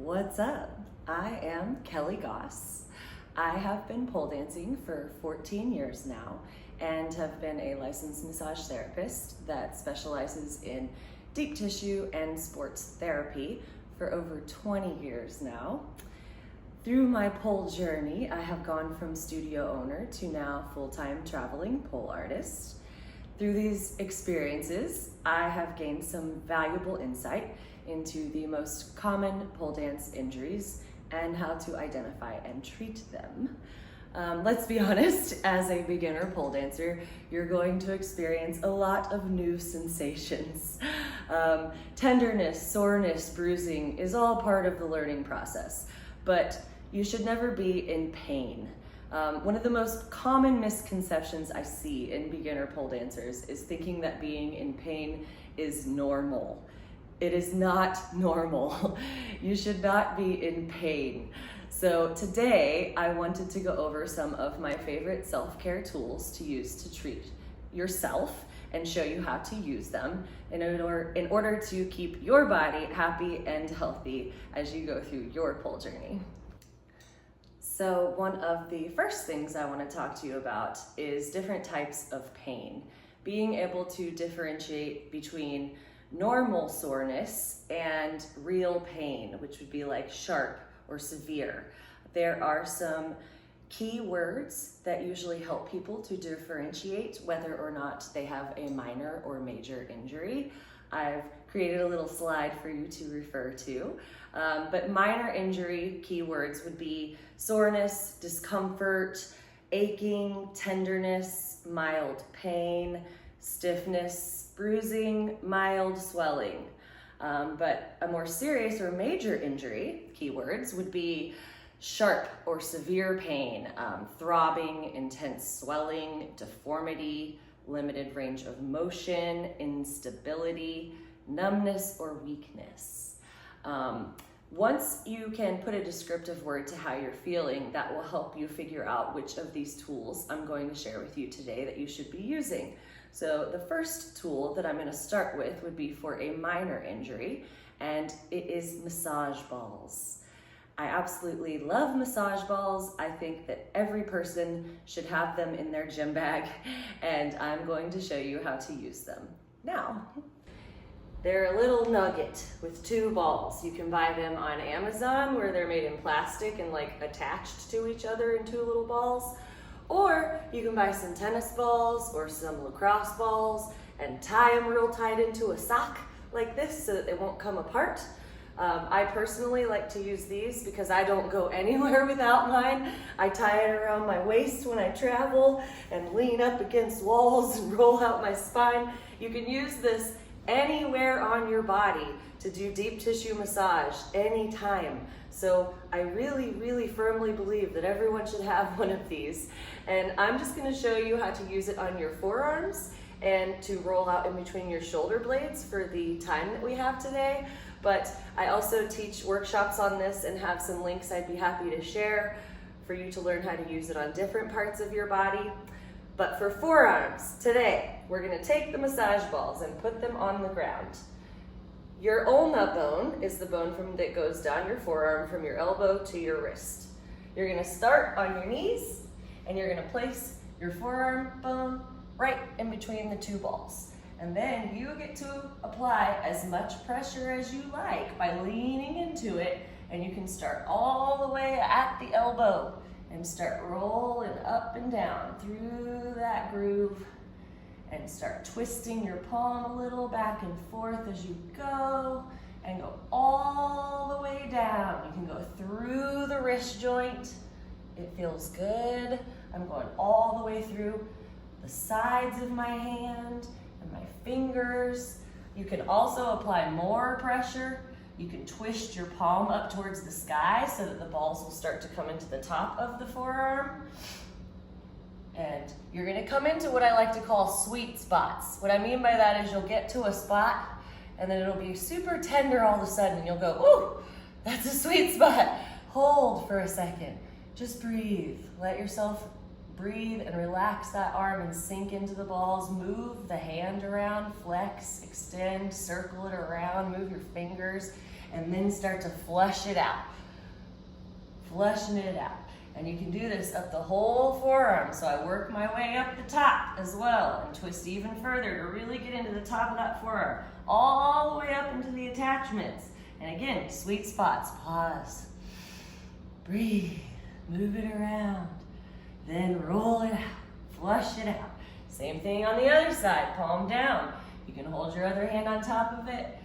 What's up? I am Kelly Goss. I have been pole dancing for 14 years now and have been a licensed massage therapist that specializes in deep tissue and sports therapy for over 20 years now. Through my pole journey, I have gone from studio owner to now full-time traveling pole artist. Through these experiences, I have gained some valuable insight into the most common pole dance injuries and how to identify and treat them. Let's be honest, as a beginner pole dancer, you're going to experience a lot of new sensations. Tenderness, soreness, bruising is all part of the learning process, but you should never be in pain. One of the most common misconceptions I see in beginner pole dancers is thinking that being in pain is normal. It is not normal. You should not be in pain. So today I wanted to go over some of my favorite self-care tools to use to treat yourself and show you how to use them in order to keep your body happy and healthy as you go through your pole journey. So one of the first things I want to talk to you about is different types of pain. Being able to differentiate between normal soreness and real pain, which would be like sharp or severe. There are some key words that usually help people to differentiate whether or not they have a minor or major injury. I've created a little slide for you to refer to. But minor injury keywords would be soreness, discomfort, aching, tenderness, mild pain, stiffness, bruising, mild swelling. But a more serious or major injury keywords would be sharp or severe pain, throbbing, intense swelling, deformity, limited range of motion, instability, numbness, or weakness. Once you can put a descriptive word to how you're feeling, that will help you figure out which of these tools I'm going to share with you today that you should be using. So the first tool that I'm going to start with would be for a minor injury, and it is massage balls. I absolutely love massage balls. I think that every person should have them in their gym bag, and I'm going to show you how to use them now. They're a little nugget with two balls. You can buy them on Amazon where they're made in plastic and like attached to each other in two little balls. Or you can buy some tennis balls or some lacrosse balls and tie them real tight into a sock like this so that they won't come apart. I personally like to use these because I don't go anywhere without mine. I tie it around my waist when I travel and lean up against walls and roll out my spine. You can use this anywhere on your body to do deep tissue massage anytime. So I really, really firmly believe that everyone should have one of these. And I'm just going to show you how to use it on your forearms and to roll out in between your shoulder blades for the time that we have today. But I also teach workshops on this and have some links I'd be happy to share for you to learn how to use it on different parts of your body. But for forearms, today, we're going to take the massage balls and put them on the ground. Your ulna bone is the bone that goes down your forearm from your elbow to your wrist. You're going to start on your knees, and you're going to place your forearm bone right in between the two balls. And then you get to apply as much pressure as you like by leaning into it, and you can start all the way at the elbow and start rolling up and down through that groove and start twisting your palm a little back and forth as you go and go all the way down. You can go through the wrist joint. It feels good. I'm going all the way through the sides of my hand and my fingers. You can also apply more pressure. You can twist your palm up towards the sky so that the balls will start to come into the top of the forearm. And you're going to come into what I like to call sweet spots. What I mean by that is you'll get to a spot and then it'll be super tender all of a sudden and you'll go, ooh, that's a sweet spot. Hold for a second. Just breathe. Let yourself breathe and relax that arm and sink into the balls. Move the hand around, flex, extend, circle it around, move your fingers. and then start to flush it out. Flushing it out. And you can do this up the whole forearm. So I work my way up the top as well and twist even further to really get into the top of that forearm. All the way up into the attachments. And again, sweet spots. Pause. Breathe. Move it around. Then roll it out. Flush it out. Same thing on the other side. Palm down. You can hold your other hand on top of it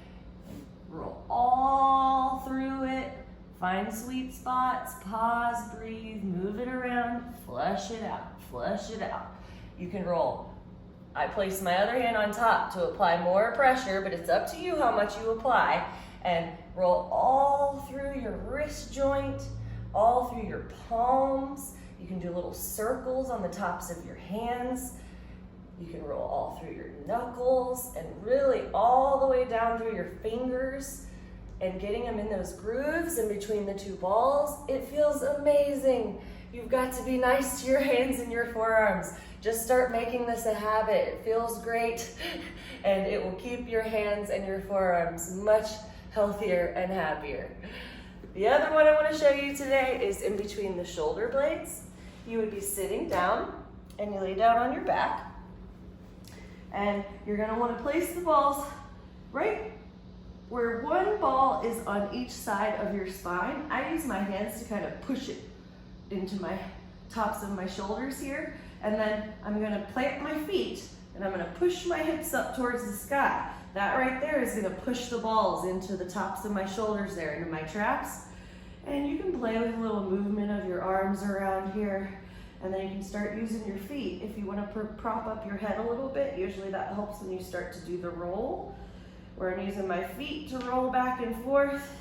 and roll all through it. Find sweet spots, pause, breathe, move it around, flush it out, flush it out. You can roll. I place my other hand on top to apply more pressure, but it's up to you how much you apply. And roll all through your wrist joint, all through your palms. You can do little circles on the tops of your hands. You can roll all through your knuckles and really all the way down through your fingers. And getting them in those grooves in between the two balls, it feels amazing. You've got to be nice to your hands and your forearms. Just start making this a habit. It feels great, and it will keep your hands and your forearms much healthier and happier. The other one I want to show you today is in between the shoulder blades. You would be sitting down, and you lay down on your back, and you're going to want to place the balls right where one ball is on each side of your spine. I use my hands to kind of push it into my tops of my shoulders here. And then I'm gonna plant my feet and I'm gonna push my hips up towards the sky. That right there is gonna push the balls into the tops of my shoulders there, into my traps. And you can play with a little movement of your arms around here. And then you can start using your feet if you wanna prop up your head a little bit. Usually that helps when you start to do the roll, where I'm using my feet to roll back and forth,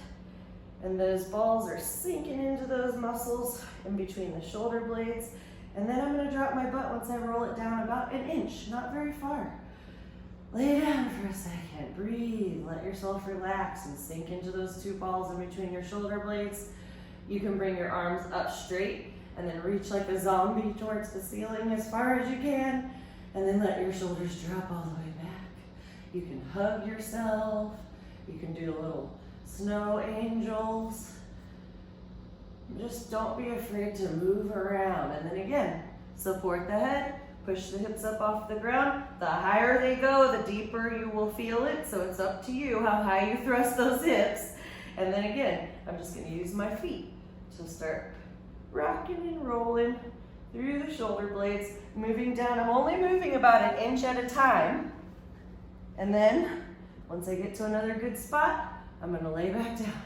and those balls are sinking into those muscles in between the shoulder blades. And then I'm gonna drop my butt once I roll it down about an inch, not very far. Lay down for a second, breathe, let yourself relax and sink into those two balls in between your shoulder blades. You can bring your arms up straight and then reach like a zombie towards the ceiling as far as you can, and then let your shoulders drop all the way back. You can hug yourself. You can do little snow angels. Just don't be afraid to move around. And then again, support the head, push the hips up off the ground. The higher they go, the deeper you will feel it. So it's up to you how high you thrust those hips. And then again, I'm just gonna use my feet to start rocking and rolling through the shoulder blades, moving down. I'm only moving about an inch at a time. And then, once I get to another good spot, I'm gonna lay back down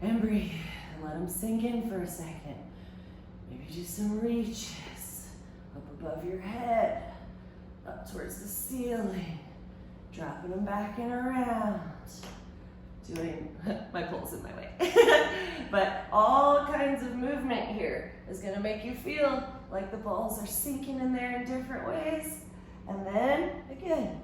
and breathe and let them sink in for a second. Maybe do some reaches up above your head, up towards the ceiling, dropping them back and around. Doing, my pole's in my way. But all kinds of movement here is gonna make you feel like the balls are sinking in there in different ways. And then, again,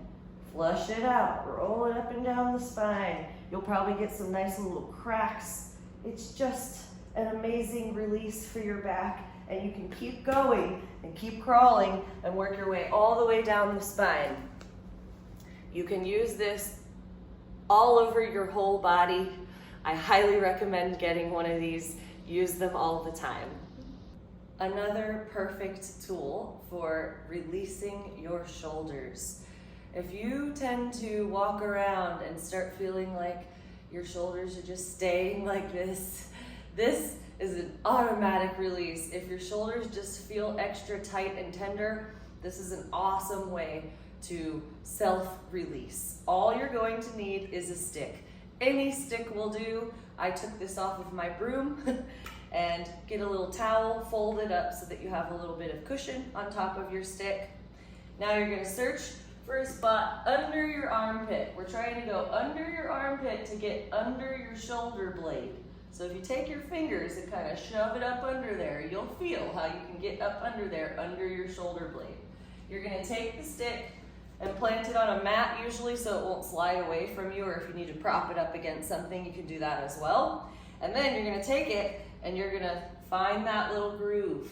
flush it out, roll it up and down the spine. You'll probably get some nice little cracks. It's just an amazing release for your back, and you can keep going and keep crawling and work your way all the way down the spine. You can use this all over your whole body. I highly recommend getting one of these. Use them all the time. Another perfect tool for releasing your shoulders. If you tend to walk around and start feeling like your shoulders are just staying like this, this is an automatic release. If your shoulders just feel extra tight and tender, this is an awesome way to self-release. All you're going to need is a stick. Any stick will do. I took this off of my broom and get a little towel, fold it up so that you have a little bit of cushion on top of your stick. Now you're gonna search for a spot under your armpit. We're trying to go under your armpit to get under your shoulder blade. So if you take your fingers and kind of shove it up under there, you'll feel how you can get up under there, under your shoulder blade. You're gonna take the stick and plant it on a mat usually so it won't slide away from you, or if you need to prop it up against something, you can do that as well. And then you're gonna take it and you're gonna find that little groove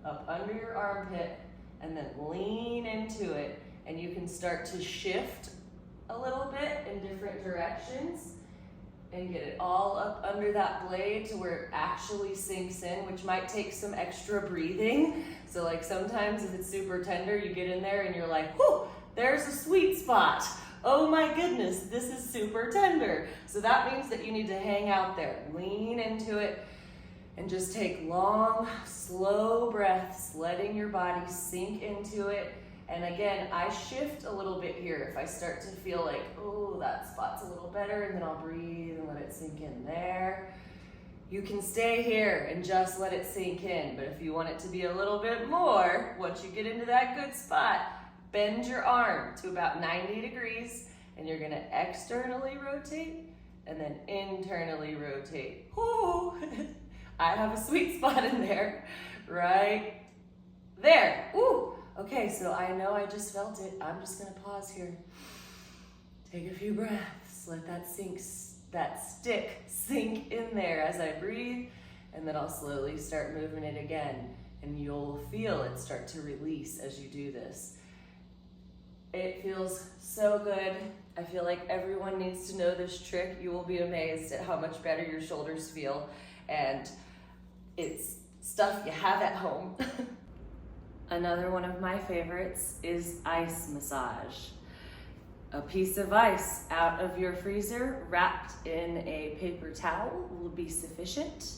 up under your armpit and then lean into it. And you can start to shift a little bit in different directions. and get it all up under that blade to where it actually sinks in, which might take some extra breathing. So like sometimes if it's super tender, you get in there and you're like, whew, there's a sweet spot. Oh my goodness, this is super tender. So that means that you need to hang out there, lean into it, and just take long, slow breaths, letting your body sink into it. And again, I shift a little bit here. If I start to feel like, oh, that spot's a little better, and then I'll breathe and let it sink in there. You can stay here and just let it sink in. But if you want it to be a little bit more, once you get into that good spot, bend your arm to about 90 degrees, and you're gonna externally rotate and then internally rotate. Ooh, I have a sweet spot in there, right there. Ooh. Okay, so I know I just felt it. I'm just gonna pause here. Take a few breaths, let that stick sink in there as I breathe, and then I'll slowly start moving it again, and you'll feel it start to release as you do this. It feels so good. I feel like everyone needs to know this trick. You will be amazed at how much better your shoulders feel, and it's stuff you have at home. Another one of my favorites is ice massage. A piece of ice out of your freezer wrapped in a paper towel will be sufficient.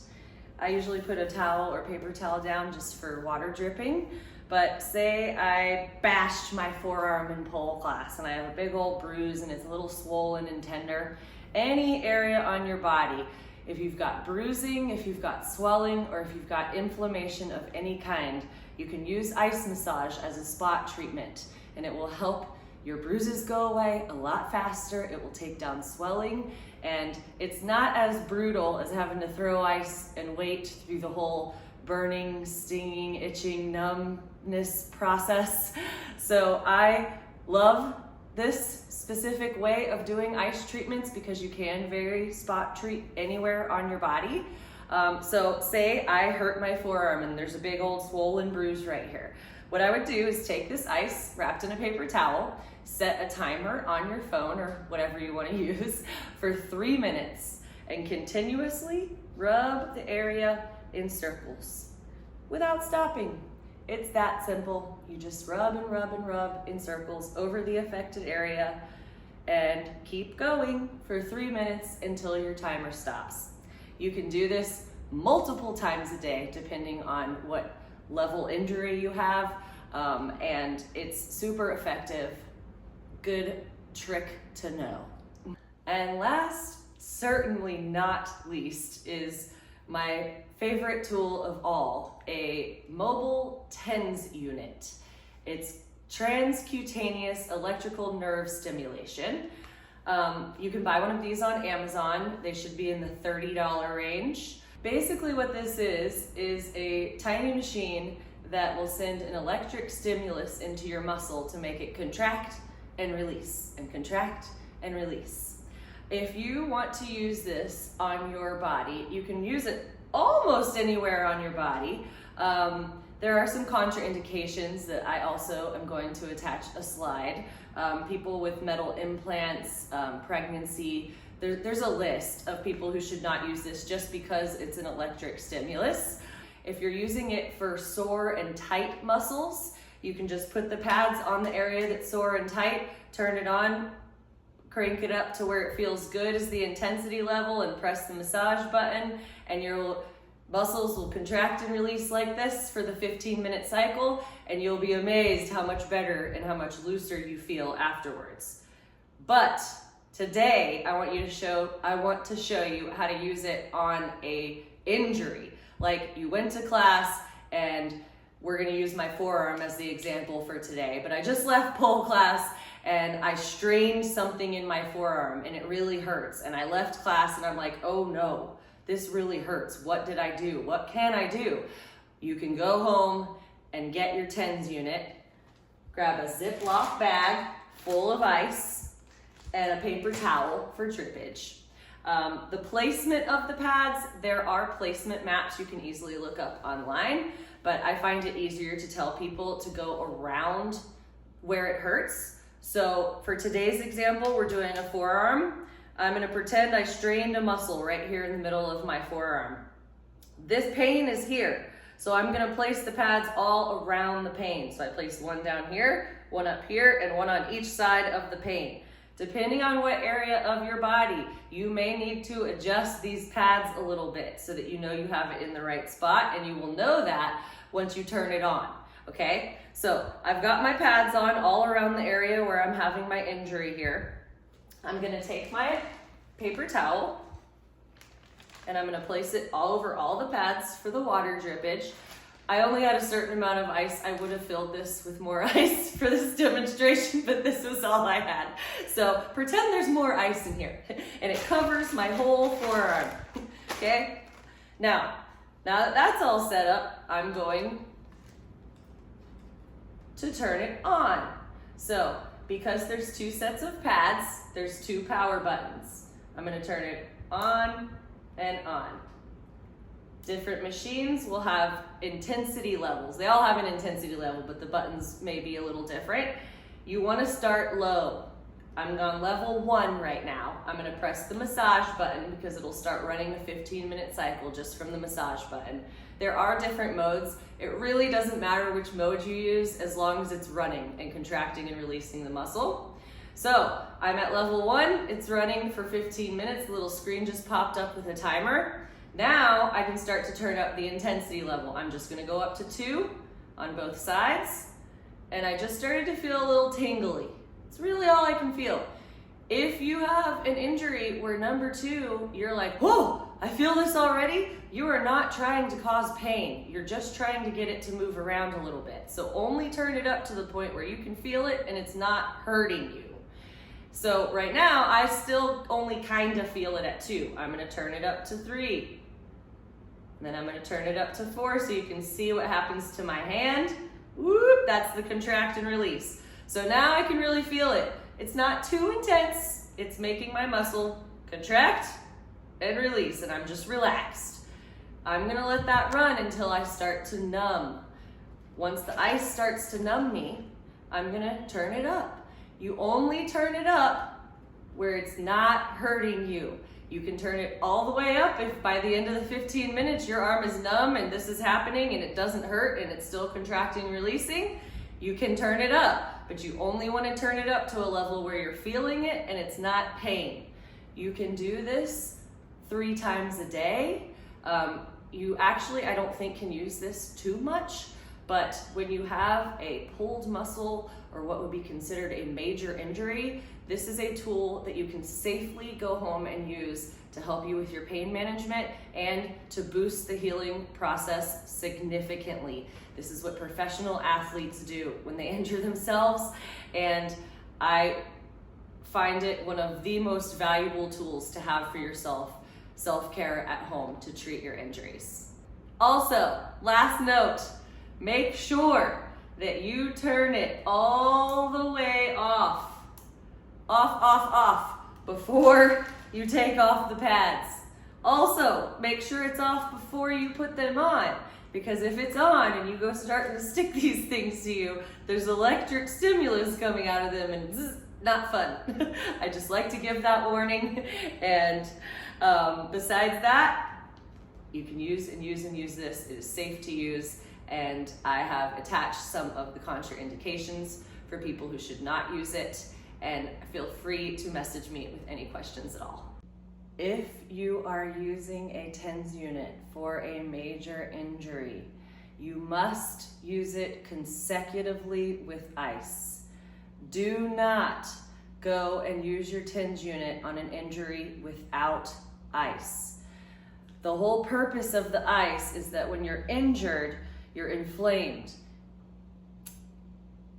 I usually put a towel or paper towel down just for water dripping, but say I bashed my forearm in pole class and I have a big old bruise and it's a little swollen and tender. Any area on your body, if you've got bruising, if you've got swelling, or if you've got inflammation of any kind, you can use ice massage as a spot treatment, and it will help your bruises go away a lot faster. It will take down swelling, and it's not as brutal as having to throw ice and wait through the whole burning, stinging, itching, numbness process. So I love this specific way of doing ice treatments because you can vary spot treat anywhere on your body. So say I hurt my forearm and there's a big old swollen bruise right here. What I would do is take this ice wrapped in a paper towel, set a timer on your phone or whatever you want to use for 3 minutes, and continuously rub the area in circles without stopping. It's that simple. You just rub and rub and rub in circles over the affected area and keep going for 3 minutes until your timer stops. You can do this multiple times a day depending on what level injury you have, and it's super effective. Good trick to know. And last, certainly not least, is my favorite tool of all, a mobile TENS unit. It's transcutaneous electrical nerve stimulation. You can buy one of these on Amazon. They should be in the $30 range. Basically what this is a tiny machine that will send an electric stimulus into your muscle to make it contract and release, and contract and release. If you want to use this on your body, you can use it almost anywhere on your body. There are some contraindications that I also am going to attach a slide. People with metal implants, pregnancy, there's a list of people who should not use this just because it's an electric stimulus. If you're using it for sore and tight muscles, you can just put the pads on the area that's sore and tight, turn it on, crank it up to where it feels good as the intensity level, and press the massage button, and your muscles will contract and release like this for the 15-minute cycle, and you'll be amazed how much better and how much looser you feel afterwards. But today, I want to show you how to use it on a injury. Like you went to class, and we're gonna use my forearm as the example for today, but I just left pole class and I strained something in my forearm and it really hurts. And I left class and I'm like, oh no, this really hurts. What did I do? What can I do? You can go home and get your TENS unit, grab a Ziploc bag full of ice and a paper towel for trippage. The placement of the pads, there are placement maps you can easily look up online, but I find it easier to tell people to go around where it hurts. So for today's example, we're doing a forearm. I'm gonna pretend I strained a muscle right here in the middle of my forearm. This pain is here. So I'm gonna place the pads all around the pain. So I place one down here, one up here, and one on each side of the pain. Depending on what area of your body, you may need to adjust these pads a little bit so that you know you have it in the right spot, and you will know that once you turn it on, okay? So I've got my pads on all around the area where I'm having my injury here. I'm gonna take my paper towel and I'm gonna place it all over all the pads for the water drippage. I only had a certain amount of ice. I would have filled this with more ice for this demonstration, but this was all I had. So pretend there's more ice in here and it covers my whole forearm, okay? Now that that's all set up, I'm going to turn it on. So because there's two sets of pads, there's two power buttons. I'm gonna turn it on and on. Different machines will have intensity levels. They all have an intensity level, but the buttons may be a little different. You wanna start low. I'm on level 1 right now. I'm gonna press the massage button because it'll start running the 15-minute cycle just from the massage button. There are different modes. It really doesn't matter which mode you use as long as it's running and contracting and releasing the muscle. So I'm at level 1, it's running for 15 minutes. The little screen just popped up with a timer. Now I can start to turn up the intensity level. I'm just gonna go up to 2 on both sides, and I just started to feel a little tingly. It's really all I can feel. If you have an injury where number 2, you're like, whoa, I feel this already, you are not trying to cause pain. You're just trying to get it to move around a little bit. So only turn it up to the point where you can feel it and it's not hurting you. So right now, I still only kind of feel it at 2. I'm gonna turn it up to 3. And then I'm gonna turn it up to 4 so you can see what happens to my hand. Whoop, that's the contract and release. So now I can really feel it. It's not too intense. It's making my muscle contract and release, and I'm just relaxed. I'm gonna let that run until I start to numb. Once the ice starts to numb me, I'm gonna turn it up. You only turn it up where it's not hurting you. You can turn it all the way up if by the end of the 15 minutes your arm is numb and this is happening and it doesn't hurt and it's still contracting, releasing. You can turn it up, but you only want to turn it up to a level where you're feeling it and it's not pain. You can do this 3 times a day. You actually, I don't think, can use this too much, but when you have a pulled muscle or what would be considered a major injury, this is a tool that you can safely go home and use to help you with your pain management and to boost the healing process significantly. This is what professional athletes do when they injure themselves, and I find it one of the most valuable tools to have for yourself, self-care at home to treat your injuries. Also, last note, make sure that you turn it all the way off, before you take off the pads. Also, make sure it's off before you put them on, because if it's on and you go starting to stick these things to you, there's electric stimulus coming out of them and zzz, not fun. I just like to give that warning. And besides that, you can use and use and use this. It is safe to use, and I have attached some of the contraindications for people who should not use it, and feel free to message me with any questions at all. If you are using a TENS unit for a major injury, you must use it consecutively with ice. Do not go and use your TENS unit on an injury without ice. The whole purpose of the ice is that when you're injured, you're inflamed.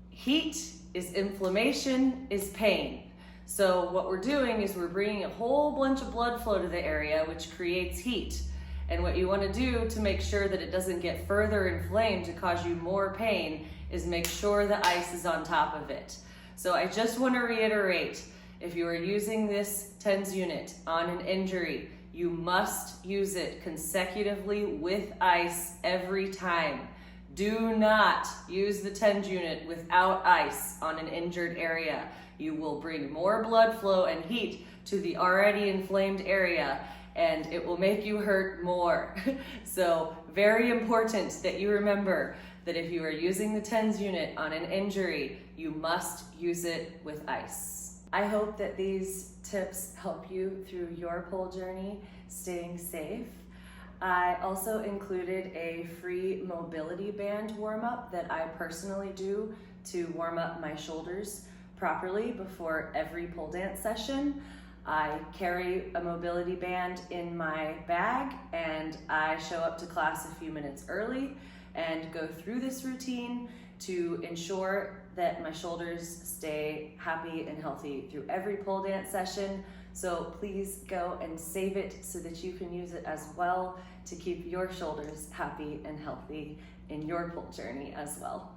Heat is inflammation, is pain. So what we're doing is we're bringing a whole bunch of blood flow to the area, which creates heat. And what you want to do to make sure that it doesn't get further inflamed to cause you more pain is make sure the ice is on top of it. So I just want to reiterate, if you are using this TENS unit on an injury, you must use it consecutively with ice every time. Do not use the TENS unit without ice on an injured area. You will bring more blood flow and heat to the already inflamed area, and it will make you hurt more. So very important that you remember that if you are using the TENS unit on an injury, you must use it with ice. I hope that these tips help you through your pole journey, staying safe. I also included a free mobility band warm-up that I personally do to warm up my shoulders properly before every pole dance session. I carry a mobility band in my bag and I show up to class a few minutes early and go through this routine to ensure that my shoulders stay happy and healthy through every pole dance session. So please go and save it so that you can use it as well to keep your shoulders happy and healthy in your pole journey as well.